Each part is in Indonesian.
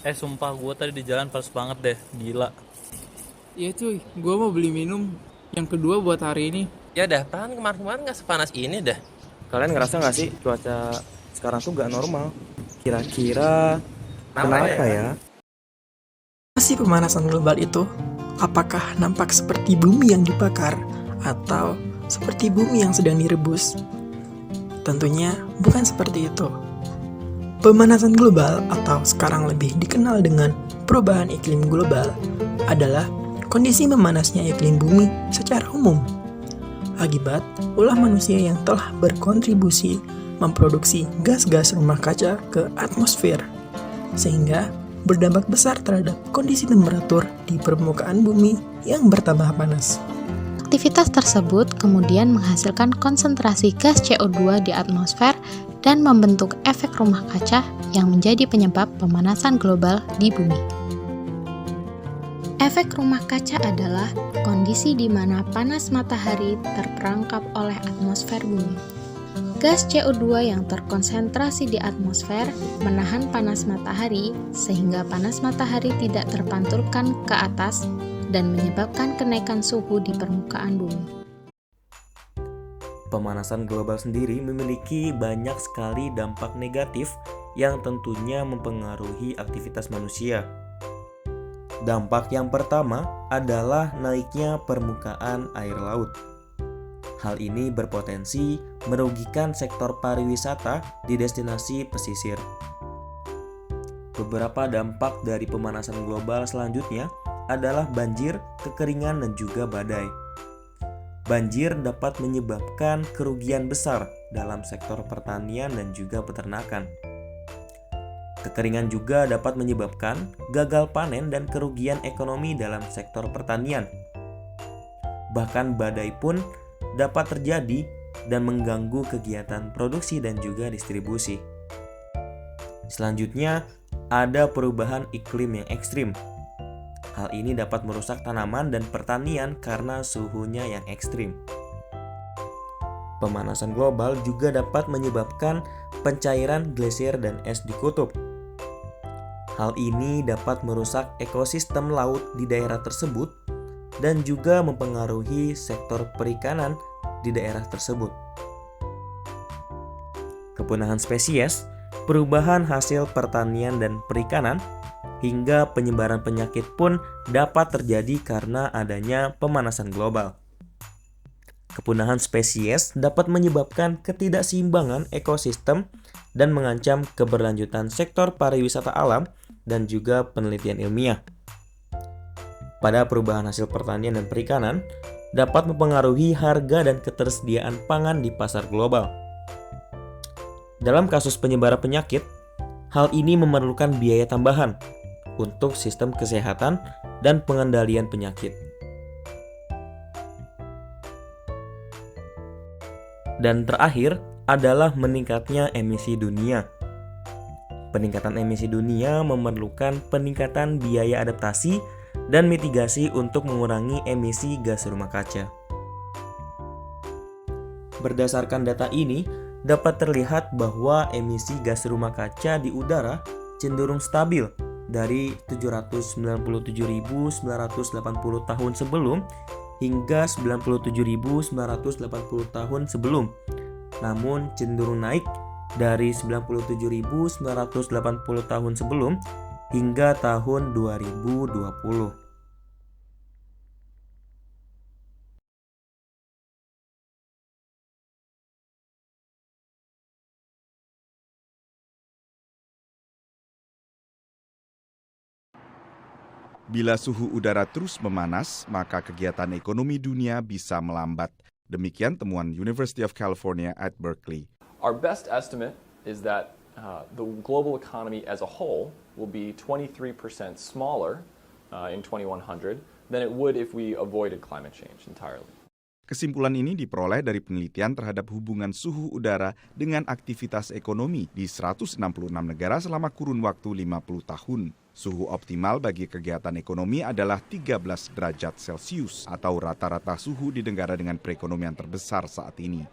Sumpah gue tadi di jalan pas banget deh, gila. Iya cuy, gue mau beli minum yang kedua buat hari ini. Ya dah, tahan kemarin-kemarin nggak sepanas ini dah. Kalian ngerasa nggak sih cuaca sekarang tuh nggak normal? Kira-kira Kenapa kenapa ya? ya? Apa sih pemanasan global itu? Apakah nampak seperti bumi yang dibakar atau seperti bumi yang sedang direbus? Tentunya bukan seperti itu. Pemanasan global atau sekarang lebih dikenal dengan perubahan iklim global adalah kondisi memanasnya iklim bumi secara umum akibat ulah manusia yang telah berkontribusi memproduksi gas-gas rumah kaca ke atmosfer sehingga berdampak besar terhadap kondisi temperatur di permukaan bumi yang bertambah panas. Aktivitas tersebut kemudian menghasilkan konsentrasi gas CO2 di atmosfer dan membentuk efek rumah kaca yang menjadi penyebab pemanasan global di bumi. Efek rumah kaca adalah kondisi di mana panas matahari terperangkap oleh atmosfer bumi. Gas CO2 yang terkonsentrasi di atmosfer menahan panas matahari sehingga panas matahari tidak terpantulkan ke atas dan menyebabkan kenaikan suhu di permukaan bumi. Pemanasan global sendiri memiliki banyak sekali dampak negatif yang tentunya mempengaruhi aktivitas manusia. Dampak yang pertama adalah naiknya permukaan air laut. Hal ini berpotensi merugikan sektor pariwisata di destinasi pesisir. Beberapa dampak dari pemanasan global selanjutnya adalah banjir, kekeringan, dan juga badai. Banjir dapat menyebabkan kerugian besar dalam sektor pertanian dan juga peternakan. Kekeringan juga dapat menyebabkan gagal panen dan kerugian ekonomi dalam sektor pertanian. Bahkan badai pun dapat terjadi dan mengganggu kegiatan produksi dan juga distribusi. Selanjutnya, ada perubahan iklim yang ekstrim. Hal ini dapat merusak tanaman dan pertanian karena suhunya yang ekstrim. Pemanasan global juga dapat menyebabkan pencairan glasier dan es di kutub. Hal ini dapat merusak ekosistem laut di daerah tersebut dan juga mempengaruhi sektor perikanan di daerah tersebut. Kepunahan spesies, perubahan hasil pertanian dan perikanan, hingga penyebaran penyakit pun dapat terjadi karena adanya pemanasan global. Kepunahan spesies dapat menyebabkan ketidakseimbangan ekosistem dan mengancam keberlanjutan sektor pariwisata alam dan juga penelitian ilmiah. Pada perubahan hasil pertanian dan perikanan dapat mempengaruhi harga dan ketersediaan pangan di pasar global. Dalam kasus penyebaran penyakit, hal ini memerlukan biaya tambahan untuk sistem kesehatan dan pengendalian penyakit. Dan terakhir adalah meningkatnya emisi dunia. Peningkatan emisi dunia memerlukan peningkatan biaya adaptasi dan mitigasi untuk mengurangi emisi gas rumah kaca. Berdasarkan data ini, dapat terlihat bahwa emisi gas rumah kaca di udara cenderung stabil dari 797.980 tahun sebelum hingga 97.980 tahun sebelum, namun cenderung naik dari 97.980 tahun sebelum hingga tahun 2020. Bila suhu udara terus memanas, maka kegiatan ekonomi dunia bisa melambat. Demikian temuan University of California at Berkeley. Our best estimate is that the global economy as a whole will be 23% smaller in 2100 than it would if we avoided climate change entirely. Kesimpulan ini diperoleh dari penelitian terhadap hubungan suhu udara dengan aktivitas ekonomi di 166 negara selama kurun waktu 50 tahun. Suhu optimal bagi kegiatan ekonomi adalah 13 derajat Celcius atau rata-rata suhu di negara dengan perekonomian terbesar saat ini.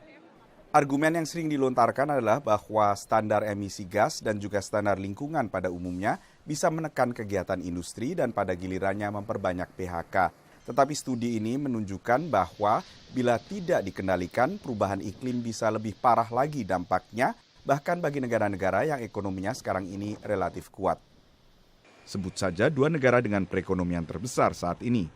Argumen yang sering dilontarkan adalah bahwa standar emisi gas dan juga standar lingkungan pada umumnya bisa menekan kegiatan industri dan pada gilirannya memperbanyak PHK. Tetapi studi ini menunjukkan bahwa bila tidak dikendalikan, perubahan iklim bisa lebih parah lagi dampaknya, bahkan bagi negara-negara yang ekonominya sekarang ini relatif kuat. Sebut saja 2 negara dengan perekonomian terbesar saat ini.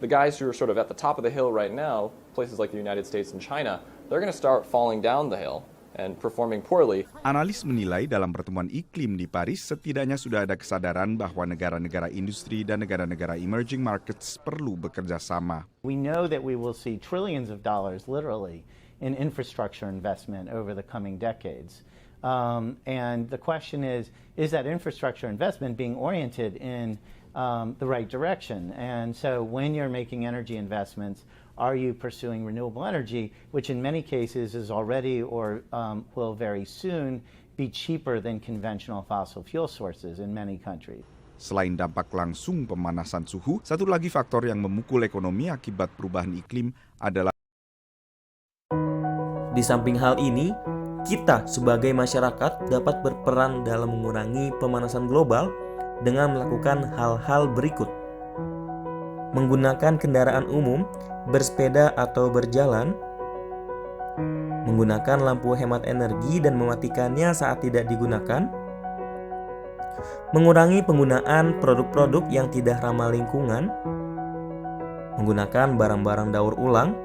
The guys who are sort of at the top of the hill right now, places like the United States and China, they're going to start falling down the hill and performing poorly. Analis menilai dalam pertemuan iklim di Paris setidaknya sudah ada kesadaran bahwa negara-negara industri dan negara-negara emerging markets perlu bekerja sama. We know that we will see trillions of dollars, literally, in infrastructure investment over the coming decades. And the question is that infrastructure investment being oriented in the right direction? And so when you're making energy investments, are you pursuing renewable energy, which in many cases is already or will very soon be cheaper than conventional fossil fuel sources in many countries? Selain dampak langsung pemanasan suhu, satu lagi faktor yang memukul ekonomi akibat perubahan iklim adalah Di samping hal ini, kita sebagai masyarakat dapat berperan dalam mengurangi pemanasan global dengan melakukan hal-hal berikut. Menggunakan kendaraan umum, bersepeda atau berjalan, menggunakan lampu hemat energi dan mematikannya saat tidak digunakan, mengurangi penggunaan produk-produk yang tidak ramah lingkungan, menggunakan barang-barang daur ulang,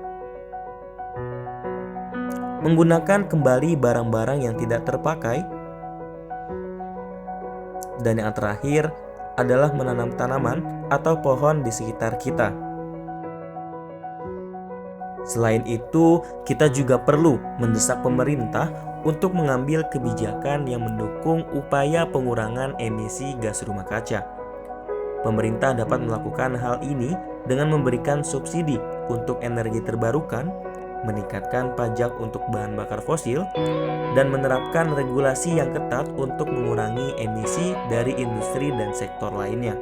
menggunakan kembali barang-barang yang tidak terpakai, dan yang terakhir adalah menanam tanaman atau pohon di sekitar kita. Selain itu, kita juga perlu mendesak pemerintah untuk mengambil kebijakan yang mendukung upaya pengurangan emisi gas rumah kaca. Pemerintah dapat melakukan hal ini dengan memberikan subsidi untuk energi terbarukan, meningkatkan pajak untuk bahan bakar fosil, dan menerapkan regulasi yang ketat untuk mengurangi emisi dari industri dan sektor lainnya.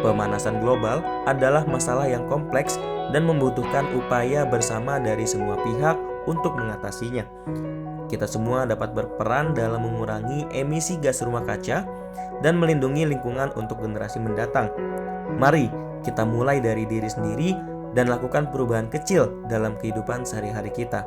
Pemanasan global adalah masalah yang kompleks dan membutuhkan upaya bersama dari semua pihak untuk mengatasinya. Kita semua dapat berperan dalam mengurangi emisi gas rumah kaca dan melindungi lingkungan untuk generasi mendatang. Mari kita mulai dari diri sendiri dan lakukan perubahan kecil dalam kehidupan sehari-hari kita.